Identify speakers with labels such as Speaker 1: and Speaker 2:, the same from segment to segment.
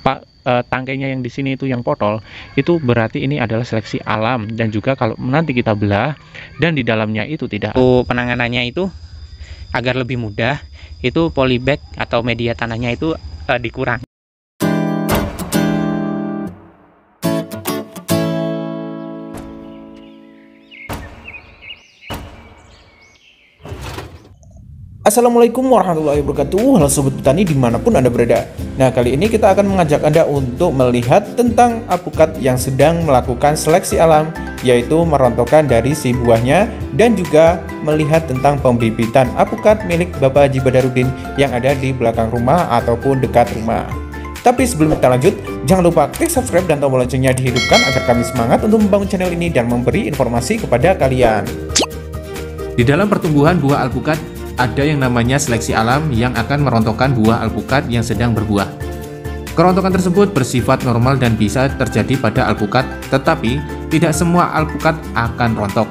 Speaker 1: Pak, tangkainya yang di sini itu yang potol, itu berarti ini adalah seleksi alam. Dan juga kalau nanti kita belah dan di dalamnya itu tidak, penanganannya itu agar lebih mudah, itu polybag atau media tanahnya itu dikurangi.
Speaker 2: Assalamualaikum warahmatullahi wabarakatuh. Halo Sobat Petani dimanapun Anda berada. Nah, kali ini kita akan mengajak Anda untuk melihat tentang alpukat yang sedang melakukan seleksi alam, yaitu merontokkan dari si buahnya, dan juga melihat tentang pembibitan alpukat milik Bapak Haji Badarudin yang ada di belakang rumah ataupun dekat rumah. Tapi sebelum kita lanjut, jangan lupa klik subscribe dan tombol loncengnya dihidupkan agar kami semangat untuk membangun channel ini dan memberi informasi kepada kalian.
Speaker 3: Di dalam pertumbuhan buah alpukat, ada yang namanya seleksi alam yang akan merontokkan buah alpukat yang sedang berbuah. Kerontokan tersebut bersifat normal dan bisa terjadi pada alpukat, tetapi tidak semua alpukat akan rontok.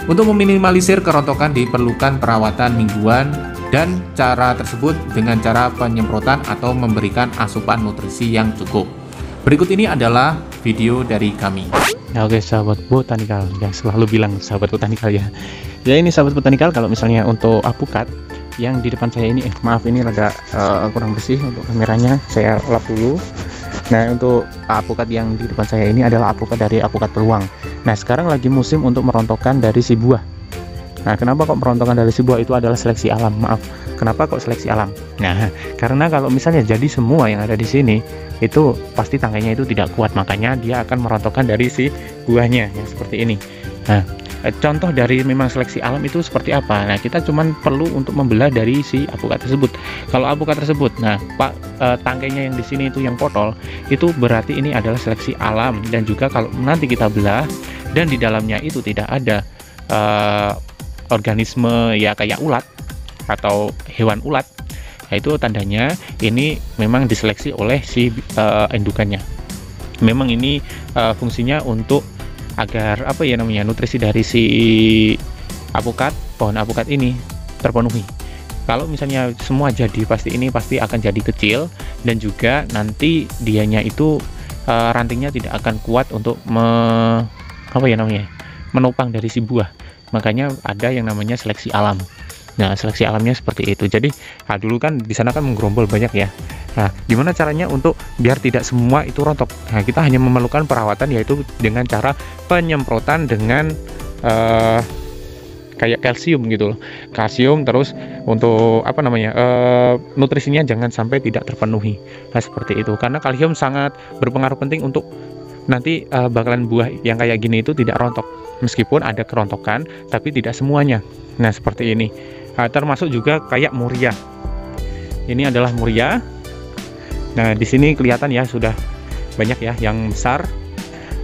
Speaker 3: Untuk meminimalisir kerontokan diperlukan perawatan mingguan, dan cara tersebut dengan cara penyemprotan atau memberikan asupan nutrisi yang cukup. Berikut ini adalah video dari kami.
Speaker 1: Nah, oke sahabat botanikal yang selalu bilang sahabat botanikal ya. Ya ini sahabat botanikal, kalau misalnya untuk alpukat yang di depan saya ini, maaf ini rada kurang bersih untuk kameranya, saya lap dulu. Nah, untuk alpukat yang di depan saya ini adalah alpukat dari alpukat peluang. Nah, sekarang lagi musim untuk merontokkan dari si buah. Nah, kenapa kok merontokkan dari si buah? Itu adalah seleksi alam. Maaf, kenapa kok seleksi alam? Nah, karena kalau misalnya jadi semua yang ada di sini itu pasti tangkainya itu tidak kuat, makanya dia akan merontokkan dari si buahnya yang seperti ini. Nah, contoh dari memang seleksi alam itu seperti apa? Nah, kita cuman perlu untuk membelah dari si alpukat tersebut. Kalau alpukat tersebut, nah Pak, tangkainya yang di sini itu yang potol, itu berarti ini adalah seleksi alam. Dan juga kalau nanti kita belah dan di dalamnya itu tidak ada organisme ya kayak ulat atau hewan ulat, nah itu tandanya ini memang diseleksi oleh si indukannya. Memang ini fungsinya untuk agar apa ya namanya, nutrisi dari si alpukat, pohon alpukat ini terpenuhi. Kalau misalnya semua jadi, pasti ini pasti akan jadi kecil, dan juga nanti dianya itu rantingnya tidak akan kuat untuk apa ya namanya, menopang dari si buah. Makanya ada yang namanya seleksi alam. Nah, seleksi alamnya seperti itu. Jadi dulu kan di sana kan menggerombol banyak ya. Nah, gimana caranya untuk biar tidak semua itu rontok? Nah, kita hanya memerlukan perawatan, yaitu dengan cara penyemprotan dengan kayak kalsium gitu loh. Kalsium, terus untuk apa namanya, nutrisinya jangan sampai tidak terpenuhi. Nah, seperti itu. Karena kalsium sangat berpengaruh penting untuk nanti bakalan buah yang kayak gini itu tidak rontok. Meskipun ada kerontokan, tapi tidak semuanya. Nah, seperti ini. Termasuk juga kayak muria. Ini adalah muria. Nah, di sini kelihatan ya sudah banyak ya yang besar.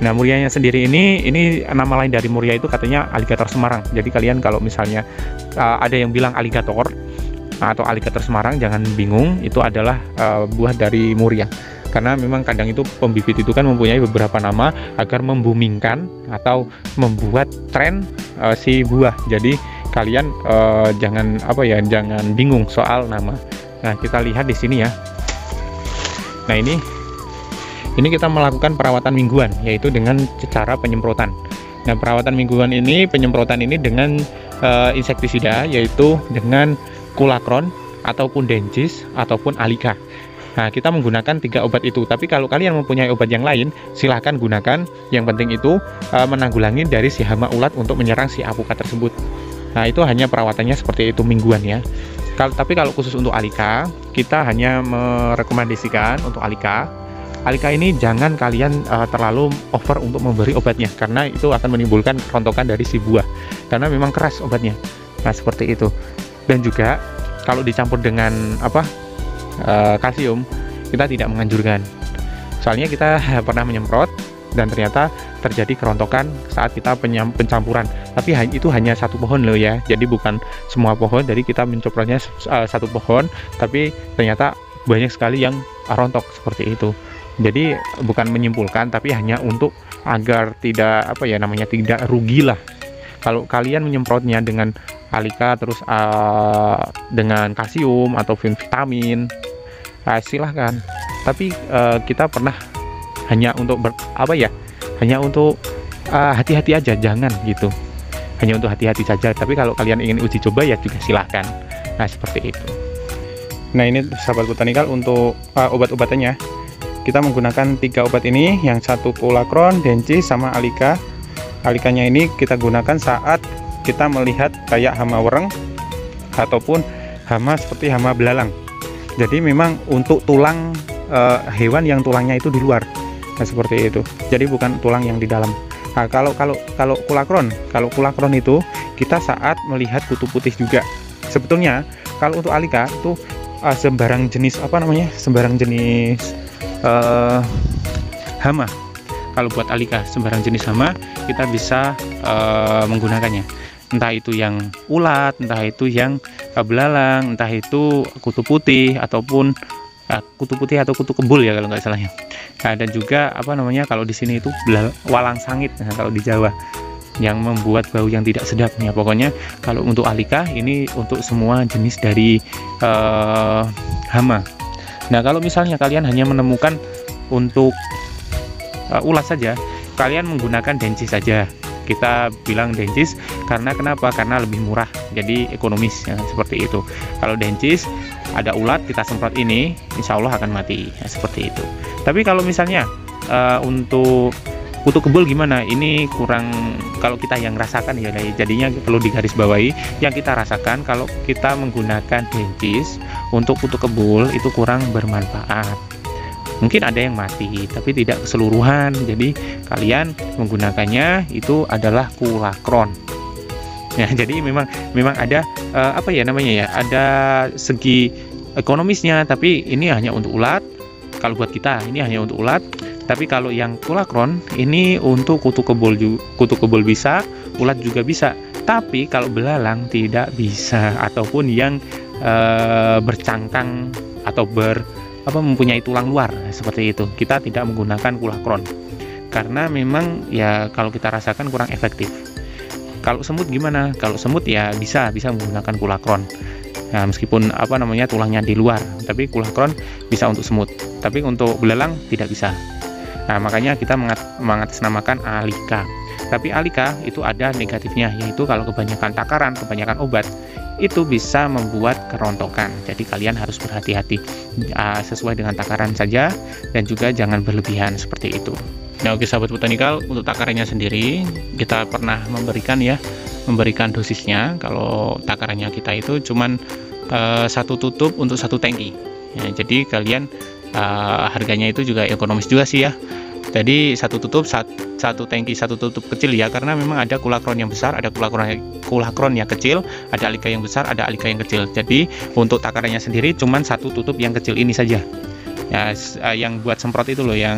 Speaker 1: Nah, murianya sendiri ini nama lain dari muria itu katanya aligator Semarang. Jadi kalian kalau misalnya ada yang bilang aligator atau aligator Semarang, jangan bingung, itu adalah buah dari muria. Karena memang kadang itu pembibit itu kan mempunyai beberapa nama agar membumingkan atau membuat tren si buah. Jadi kalian jangan apa ya, jangan bingung soal nama. Nah, kita lihat di sini ya. Nah, ini kita melakukan perawatan mingguan, yaitu dengan cara penyemprotan. Nah, perawatan mingguan ini, penyemprotan ini dengan insektisida, yaitu dengan kulakron ataupun dencis ataupun alika. Nah, kita menggunakan 3 obat itu. Tapi kalau kalian mempunyai obat yang lain, silahkan gunakan. Yang penting itu menanggulangi dari si hama ulat untuk menyerang si alpukat tersebut. Nah, itu hanya perawatannya seperti itu mingguan ya. Tapi kalau khusus untuk alika, kita hanya merekomendasikan untuk alika. Alika ini jangan kalian terlalu over untuk memberi obatnya, karena itu akan menimbulkan kerontokan dari si buah. Karena memang keras obatnya. Nah, seperti itu. Dan juga kalau dicampur dengan kalsium, kita tidak menganjurkan. Soalnya kita pernah menyemprot dan ternyata terjadi kerontokan saat kita pencampuran. Tapi itu hanya satu pohon loh ya. Jadi bukan semua pohon. Jadi kita mencemprotnya satu pohon, tapi ternyata banyak sekali yang rontok seperti itu. Jadi bukan menyimpulkan, tapi hanya untuk agar tidak apa ya namanya, tidak rugi lah. Kalau kalian menyemprotnya dengan alika terus dengan kalsium atau vitamin, silahkan. tapi kita pernah hanya untuk hanya untuk hati-hati aja, jangan gitu, hanya untuk hati-hati saja. Tapi kalau kalian ingin uji coba ya juga silahkan. Nah seperti itu. Nah ini sahabat botanikal untuk obat-obatannya, kita menggunakan 3 obat ini, yang satu Kulakron, Dencis, sama Alika. Alikanya ini kita gunakan saat kita melihat kayak hama wereng ataupun hama seperti hama belalang. Jadi memang untuk tulang hewan yang tulangnya itu di luar. Nah seperti itu. Jadi bukan tulang yang di dalam. Nah, kalau kulakron itu kita saat melihat kutu putih juga. Sebetulnya kalau untuk Alika itu sembarang jenis hama. Kalau buat Alika sembarang jenis hama kita bisa menggunakannya. Entah itu yang ulat, entah itu yang belalang, entah itu kutu putih ataupun kutu putih atau kutu kebul ya kalau nggak salah ya. Nah, dan juga kalau di sini itu walang sangit, nah, kalau di Jawa, yang membuat bau yang tidak sedap ya. Pokoknya kalau untuk Alika ini untuk semua jenis dari hama. Nah kalau misalnya kalian hanya menemukan untuk ulat saja, kalian menggunakan Dencis saja. Kita bilang Dencis karena kenapa? Karena lebih murah, jadi ekonomis ya, seperti itu. Kalau Dencis ada ulat kita semprot ini, insya Allah akan mati ya, seperti itu. Tapi kalau misalnya untuk kutu kebul gimana? Ini kurang, kalau kita yang rasakan ya, jadinya perlu digarisbawahi yang kita rasakan kalau kita menggunakan Dencis untuk kutu kebul itu kurang bermanfaat. Mungkin ada yang mati tapi tidak keseluruhan, jadi kalian menggunakannya itu adalah Kulakron ya. Jadi memang ada ada segi ekonomisnya, tapi ini hanya untuk ulat. Kalau buat kita ini hanya untuk ulat. Tapi kalau yang Kulakron ini untuk kutu kebul bisa, ulat juga bisa. Tapi kalau belalang tidak bisa, ataupun yang bercangkang atau mempunyai tulang luar seperti itu, kita tidak menggunakan Kulakron karena memang ya kalau kita rasakan kurang efektif. Kalau semut gimana? Kalau semut ya bisa menggunakan Kulakron. Nah, meskipun tulangnya di luar, tapi Kulakron bisa untuk semut. Tapi untuk belalang tidak bisa. Nah, makanya kita mengatasnamakan Alika. Tapi Alika itu ada negatifnya, yaitu kalau kebanyakan takaran, kebanyakan obat, itu bisa membuat kerontokan. Jadi kalian harus berhati-hati, sesuai dengan takaran saja, dan juga jangan berlebihan seperti itu. Nah, oke sahabat botanikal, untuk takarannya sendiri kita pernah memberikan dosisnya. Kalau takarannya kita itu cuman 1 tutup untuk 1 tangki. Ya, jadi kalian harganya itu juga ekonomis juga sih ya. Jadi 1 tutup 1 tangki, 1 tutup kecil ya, karena memang ada Kulakron yang besar, ada Kulakron yang kecil, ada Alika yang besar, ada Alika yang kecil. Jadi untuk takarannya sendiri cuman 1 tutup yang kecil ini saja ya, yang buat semprot itu loh, yang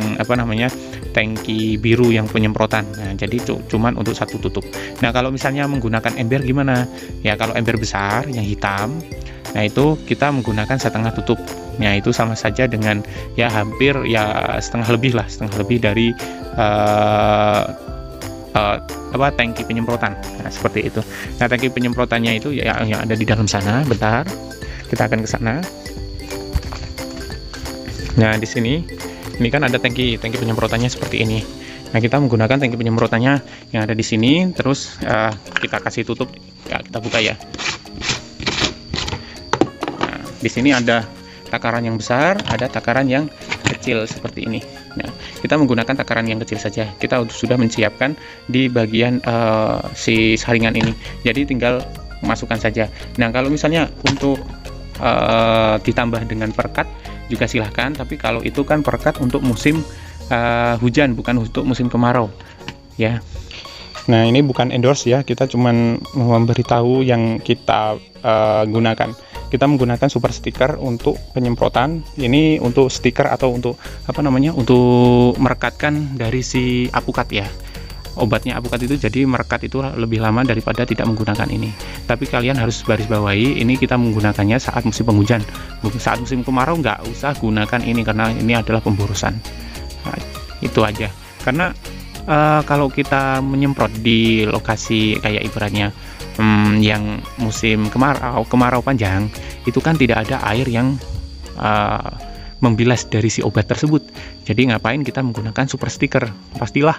Speaker 1: tangki biru yang penyemprotan. Nah, jadi cuman untuk 1 tutup. Nah, kalau misalnya menggunakan ember gimana? Ya, kalau ember besar yang hitam, nah itu kita menggunakan setengah tutup. Nah, itu sama saja dengan ya hampir ya setengah lebih dari tangki penyemprotan. Nah, seperti itu. Nah, tangki penyemprotannya itu ya yang ada di dalam sana. Bentar, kita akan ke sana. Nah, di sini ini kan ada tangki penyemprotannya seperti ini. Nah, kita menggunakan tangki penyemprotannya yang ada di sini. Terus kita kasih tutup ya, kita buka ya. Nah, di sini ada takaran yang besar, ada takaran yang kecil seperti ini. Nah, kita menggunakan takaran yang kecil saja. Kita sudah menyiapkan di bagian si saringan ini. Jadi tinggal masukkan saja. Nah, kalau misalnya untuk ditambah dengan perekat juga silahkan, tapi kalau itu kan perekat untuk musim hujan, bukan untuk musim kemarau ya. Nah, ini bukan endorse ya, kita cuman memberitahu yang kita gunakan. Kita menggunakan super stiker untuk penyemprotan. Ini untuk stiker atau untuk untuk merekatkan dari si apukat ya. Obatnya apukat itu jadi merekat itu lebih lama daripada tidak menggunakan ini. Tapi kalian harus baris bawahi, ini kita menggunakannya saat musim penghujan. Saat musim kemarau nggak usah gunakan ini karena ini adalah pemborosan. Nah, itu aja. Karena kalau kita menyemprot di lokasi kayak ibaratnya yang musim kemarau panjang, itu kan tidak ada air yang membilas dari si obat tersebut. Jadi ngapain kita menggunakan super sticker? Pastilah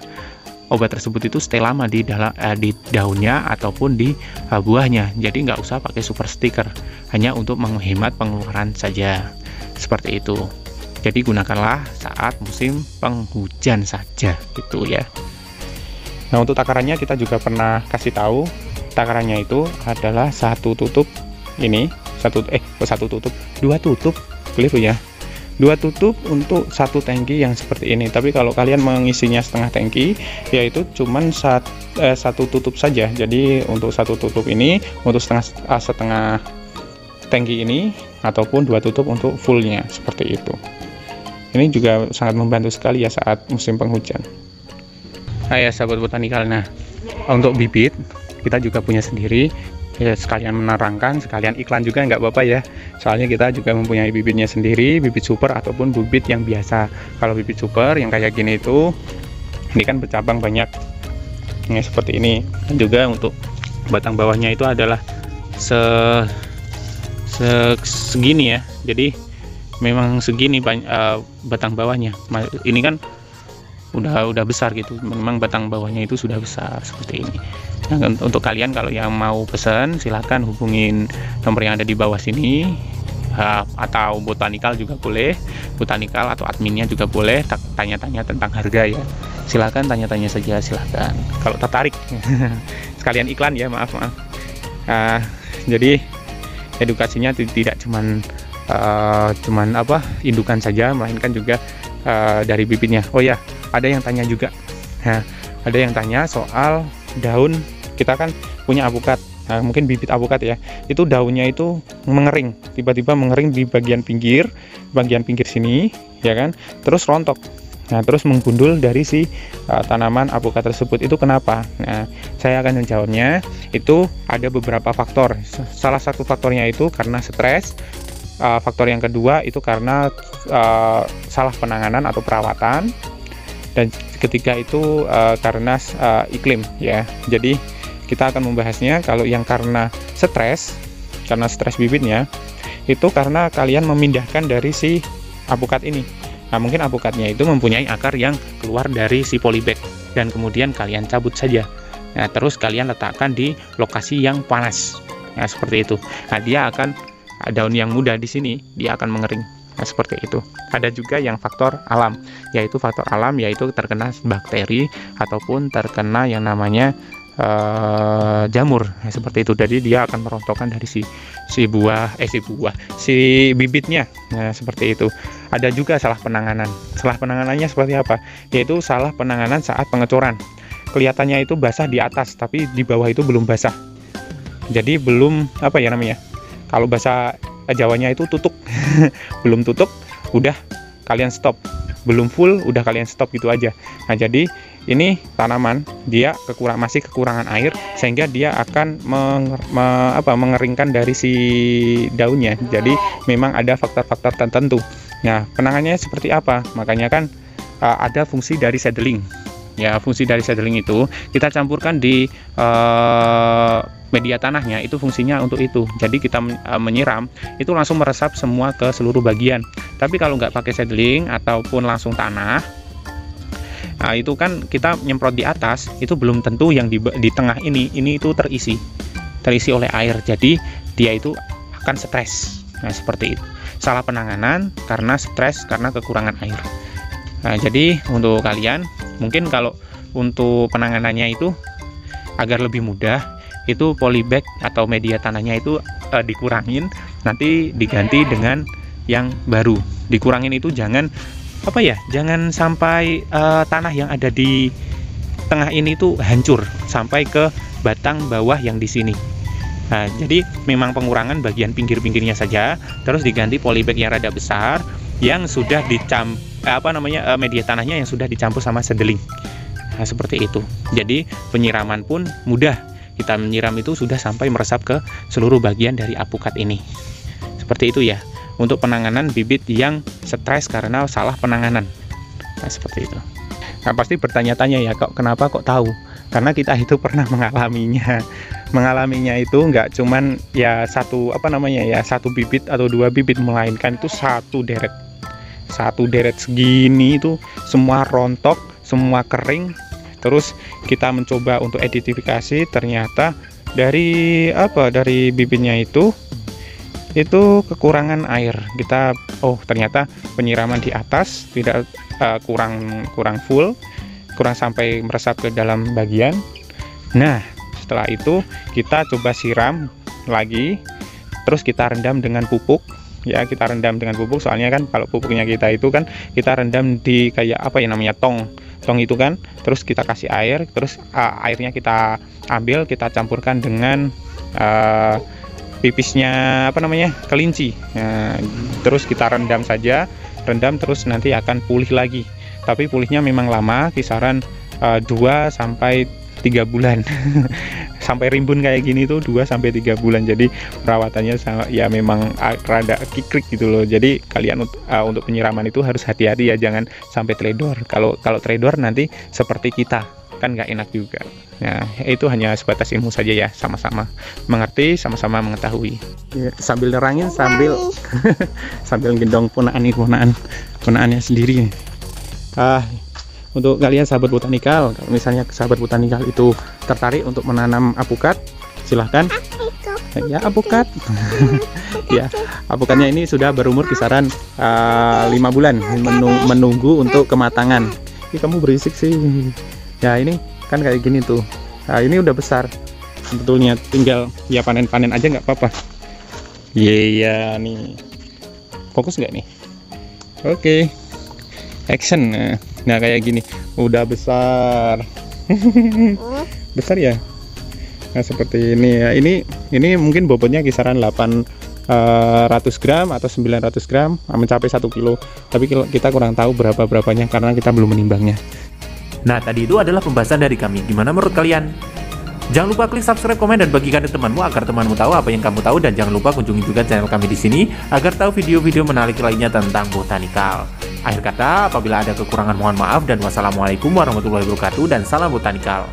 Speaker 1: obat tersebut itu stay lama di daunnya ataupun di buahnya. Jadi nggak usah pakai super sticker, hanya untuk menghemat pengeluaran saja. Seperti itu. Jadi gunakanlah saat musim penghujan saja, gitu ya. Nah, untuk takarannya kita juga pernah kasih tahu. Takarannya itu adalah dua tutup, keliru ya. 2 tutup untuk satu tangki yang seperti ini. Tapi kalau kalian mengisinya setengah tangki, yaitu cuman satu tutup saja. Jadi untuk satu tutup ini untuk setengah tangki ini, ataupun 2 tutup untuk fullnya, seperti itu. Ini juga sangat membantu sekali ya saat musim penghujan. Nah ya sahabat botanikal, nah untuk bibit kita juga punya sendiri. Ya, sekalian menerangkan, sekalian iklan juga nggak apa-apa ya. Soalnya kita juga mempunyai bibitnya sendiri, bibit super ataupun bibit yang biasa. Kalau bibit super yang kayak gini itu, ini kan bercabang banyak, ini seperti ini. Dan juga untuk batang bawahnya itu adalah segini ya. Jadi memang segini batang bawahnya. Ini kan udah besar gitu, memang batang bawahnya itu sudah besar seperti ini. Nah, untuk kalian kalau yang mau pesan, silahkan hubungin nomor yang ada di bawah sini, atau botanikal juga boleh, botanikal atau adminnya juga boleh tanya-tanya tentang harga ya. Silahkan tanya-tanya saja, silahkan kalau tertarik. Sekalian iklan ya, maaf. Jadi edukasinya tidak cuman indukan saja, melainkan juga dari bibitnya. Oh ya, ada yang tanya juga. Nah, ada yang tanya soal daun. Kita kan punya apukat. Nah, mungkin bibit apukat ya. Itu daunnya itu mengering, tiba-tiba mengering di bagian pinggir sini, ya kan? Terus rontok. Nah, terus menggundul dari si tanaman apukat tersebut. Itu kenapa? Nah, saya akan menjawabnya. Itu ada beberapa faktor. Salah satu faktornya itu karena stres. Faktor yang kedua itu karena salah penanganan atau perawatan, dan ketiga itu karena iklim ya. Jadi kita akan membahasnya. Kalau yang karena stres bibitnya itu karena kalian memindahkan dari si apukat ini. Nah, mungkin apukatnya itu mempunyai akar yang keluar dari si polybag dan kemudian kalian cabut saja. Nah, terus kalian letakkan di lokasi yang panas. Nah, seperti itu. Nah, dia akan daun yang muda di sini dia akan mengering. Nah, seperti itu. Ada juga yang faktor alam, yaitu terkena bakteri ataupun terkena yang namanya jamur. Nah, seperti itu. Jadi dia akan merontokkan dari si bibitnya. Nah, seperti itu. Ada juga salah penanganan. Salah penanganannya seperti apa? Yaitu salah penanganan saat pengecoran. Kelihatannya itu basah di atas, tapi di bawah itu belum basah. Jadi belum kalau bahasa Jawanya itu tutuk. Belum tutuk, udah kalian stop. Belum full, udah kalian stop gitu aja. Nah, jadi ini tanaman dia masih kekurangan air, sehingga dia akan mengeringkan dari si daunnya. Jadi memang ada faktor-faktor tertentu. Nah, penanganannya seperti apa? Makanya kan ada fungsi dari seedling. Ya, fungsi dari seedling itu kita campurkan di media tanahnya, itu fungsinya untuk itu. Jadi kita menyiram itu langsung meresap semua ke seluruh bagian. Tapi kalau nggak pakai seedling ataupun langsung tanah, nah itu kan kita nyemprot di atas, itu belum tentu yang di tengah ini itu terisi oleh air. Jadi dia itu akan stres. Nah, seperti itu. Salah penanganan karena stres, karena kekurangan air. Nah, jadi untuk kalian mungkin kalau untuk penanganannya itu agar lebih mudah, itu polybag atau media tanahnya itu dikurangin, nanti diganti dengan yang baru. Dikurangin itu jangan sampai tanah yang ada di tengah ini tuh hancur sampai ke batang bawah yang di sini. Nah, jadi memang pengurangan bagian pinggir-pinggirnya saja, terus diganti polybag yang rada besar yang sudah media tanahnya yang sudah dicampur sama seedling. Nah, seperti itu. Jadi penyiraman pun mudah. Kita menyiram itu sudah sampai meresap ke seluruh bagian dari apukat ini. Seperti itu ya. Untuk penanganan bibit yang stres karena salah penanganan. Nah, seperti itu. Nah, pasti bertanya-tanya ya, kenapa kok tahu? Karena kita itu pernah mengalaminya. Mengalaminya itu nggak cuman ya satu bibit atau 2 bibit, melainkan itu satu deret. satu deret segini itu semua rontok, semua kering. Terus kita mencoba untuk identifikasi, ternyata dari bibitnya itu kekurangan air. Kita ternyata penyiraman di atas tidak kurang full, kurang sampai meresap ke dalam bagian. Nah, setelah itu kita coba siram lagi, terus kita rendam dengan pupuk. Ya, kita rendam dengan pupuk, soalnya kan kalau pupuknya kita itu kan kita rendam di kayak tong itu kan, terus kita kasih air, terus airnya kita ambil, kita campurkan dengan pipisnya kelinci. Nah, terus kita rendam terus nanti akan pulih lagi, tapi pulihnya memang lama, kisaran 2 sampai 3 bulan. Sampai rimbun kayak gini tuh 2 sampai 3 bulan. Jadi perawatannya ya memang rada kikrik gitu loh. Jadi kalian untuk penyiraman itu harus hati-hati ya, jangan sampai teledor. Kalau teledor nanti seperti kita, kan nggak enak juga. Nah, itu hanya sebatas ilmu saja ya, sama-sama mengerti, sama-sama mengetahui. Ya, sambil nerangin, sambil gendong ponaannya sendiri. Untuk kalian sahabat botanikal, kalau misalnya sahabat botanikal itu tertarik untuk menanam apukat, silahkan. Ya, apukat. Ya, apukatnya ini sudah berumur kisaran 5 bulan, menunggu untuk kematangan. Ini kamu berisik sih. Ya, ini kan kayak gini tuh. Nah, ini udah besar. Sebetulnya tinggal ya panen-panen aja nggak apa-apa. Iya nih. Fokus nggak nih? Oke. Action. Nah, kayak gini udah besar. Besar ya. Nah, seperti ini ya. Ini mungkin bobotnya kisaran 800 gram atau 900 gram, mencapai 1 kilo. Tapi kita kurang tahu berapanya karena kita belum menimbangnya.
Speaker 3: Nah, tadi itu adalah pembahasan dari kami. Gimana menurut kalian? Jangan lupa klik subscribe, komen, dan bagikan ke temanmu agar temanmu tahu apa yang kamu tahu, dan jangan lupa kunjungi juga channel kami di sini agar tahu video-video menarik lainnya tentang botanikal. Akhir kata, apabila ada kekurangan mohon maaf, dan wassalamualaikum warahmatullahi wabarakatuh, dan salam botanikal.